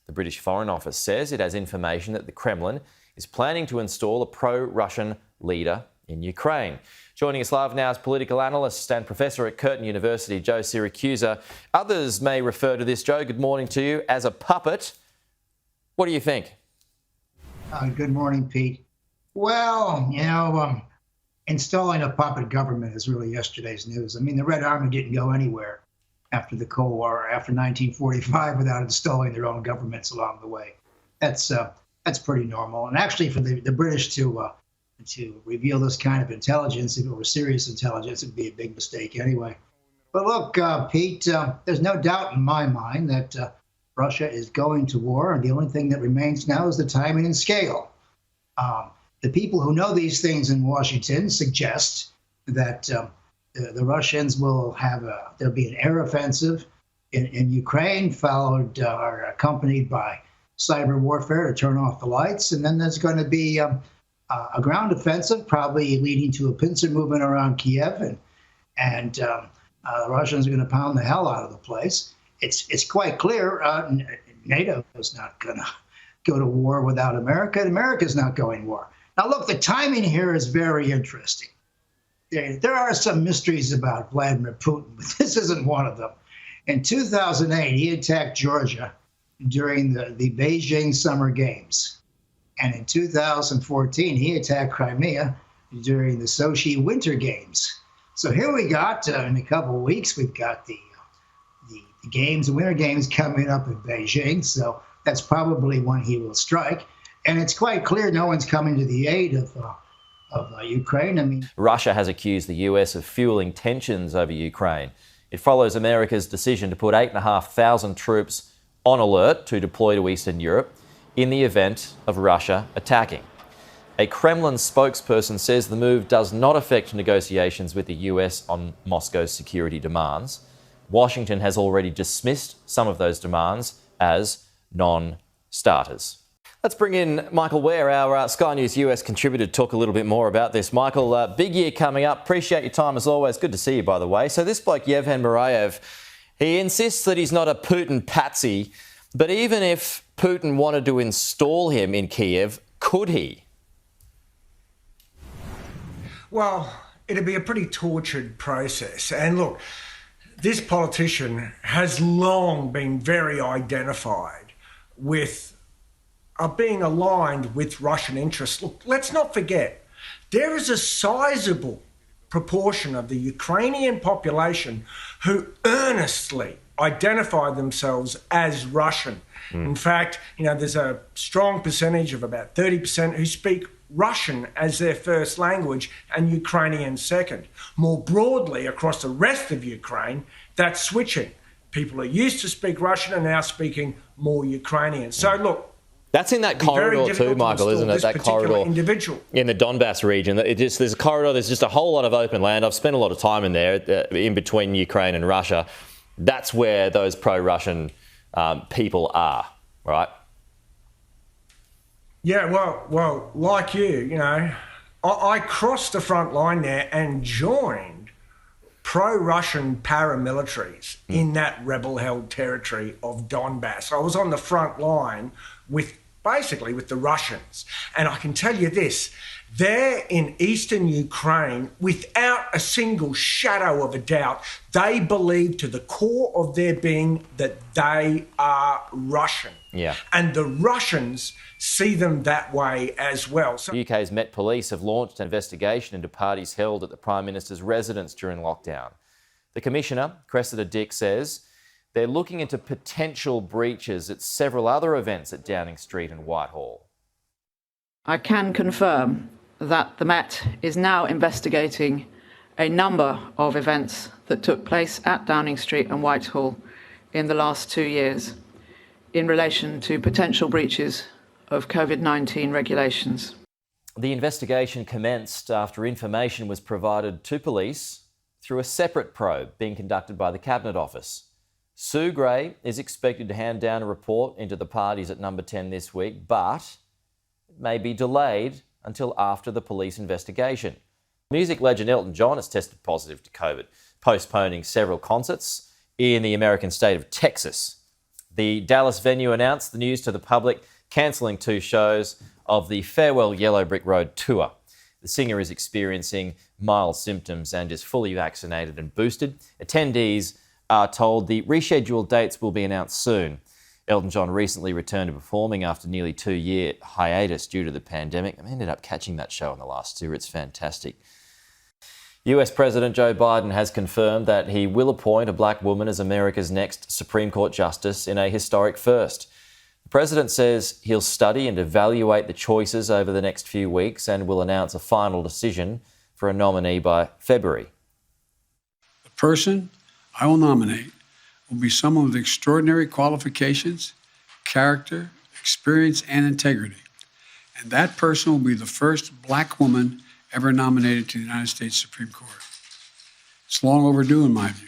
The British Foreign Office says it has information that the Kremlin is planning to install a pro-Russian leader in Ukraine. Joining us live now is political analyst and professor at Curtin University, Joe Siracusa. Others may refer to this, Joe, good morning to you, as a puppet. What do you think? Good morning, Pete. Well, installing a puppet government is really yesterday's news. I mean, the Red Army didn't go anywhere after the Cold War, after 1945, without installing their own governments along the way. That's pretty normal. And actually, for the British to reveal this kind of intelligence, if it were serious intelligence, it'd be a big mistake anyway. But look, Pete, there's no doubt in my mind that Russia is going to war, and the only thing that remains now is the timing and scale. The people who know these things in Washington suggest that the Russians will there'll be an air offensive in Ukraine, followed or accompanied by cyber warfare to turn off the lights, and then there's going to be a ground offensive, probably leading to a pincer movement around Kiev, and the Russians are going to pound the hell out of the place. It's quite clear NATO is not going to go to war without America, and America's not going to war. Now, look, the timing here is very interesting. There are some mysteries about Vladimir Putin, but this isn't one of them. In 2008, he attacked Georgia during the Beijing Summer Games. And in 2014, he attacked Crimea during the Sochi Winter Games. So here we got, in a couple of weeks, we've got the games, the Winter Games coming up in Beijing. So that's probably when he will strike. And it's quite clear no one's coming to the aid of Ukraine. I mean, Russia has accused the US of fueling tensions over Ukraine. It follows America's decision to put 8,500 troops on alert to deploy to Eastern Europe in the event of Russia attacking. A Kremlin spokesperson says the move does not affect negotiations with the US on Moscow's security demands. Washington has already dismissed some of those demands as non-starters. Let's bring in Michael Ware, our Sky News US contributor, to talk a little bit more about this. Michael, big year coming up. Appreciate your time as always. Good to see you, by the way. So this bloke, Yevhen Murayev, he insists that he's not a Putin patsy, but even if Putin wanted to install him in Kiev, could he? Well, it'd be a pretty tortured process. And look, this politician has long been very identified with being aligned with Russian interests. Look, let's not forget, there is a sizable proportion of the Ukrainian population who earnestly identify themselves as Russian. In fact, there's a strong percentage of about 30% who speak Russian as their first language and Ukrainian second. More broadly, across the rest of Ukraine, that's switching. People who used to speak Russian are now speaking more Ukrainian. So look, that's in that corridor too, Michael, isn't it? That corridor individual in the Donbass region. There's a corridor, there's just a whole lot of open land. I've spent a lot of time in there, in between Ukraine and Russia. That's where those pro-Russian people are, right? Yeah, well, like you, I crossed the front line there and joined pro-Russian paramilitaries in that rebel-held territory of Donbass. I was on the front line with the Russians. And I can tell you this, there in eastern Ukraine, without a single shadow of a doubt, they believe to the core of their being that they are Russian. Yeah. And the Russians see them that way as well. The UK's Met Police have launched an investigation into parties held at the Prime Minister's residence during lockdown. The Commissioner, Cressida Dick, says they're looking into potential breaches at several other events at Downing Street and Whitehall. I can confirm that the Met is now investigating a number of events that took place at Downing Street and Whitehall in the last 2 years in relation to potential breaches of COVID-19 regulations. The investigation commenced after information was provided to police through a separate probe being conducted by the Cabinet Office. Sue Gray is expected to hand down a report into the parties at Number 10 this week, but it may be delayed until after the police investigation. Music legend Elton John has tested positive to COVID, postponing several concerts in the American state of Texas. The Dallas venue announced the news to the public, cancelling 2 shows of the Farewell Yellow Brick Road tour. The singer is experiencing mild symptoms and is fully vaccinated and boosted. Attendees are told the rescheduled dates will be announced soon. Elton John recently returned to performing after nearly 2-year hiatus due to the pandemic. I ended up catching that show on the last tour. It's fantastic. US President Joe Biden has confirmed that he will appoint a black woman as America's next Supreme Court justice in a historic first. The president says he'll study and evaluate the choices over the next few weeks and will announce a final decision for a nominee by February. The person I will nominate will be someone with extraordinary qualifications, character, experience, and integrity. And that person will be the first black woman ever nominated to the United States Supreme Court. It's long overdue in my view.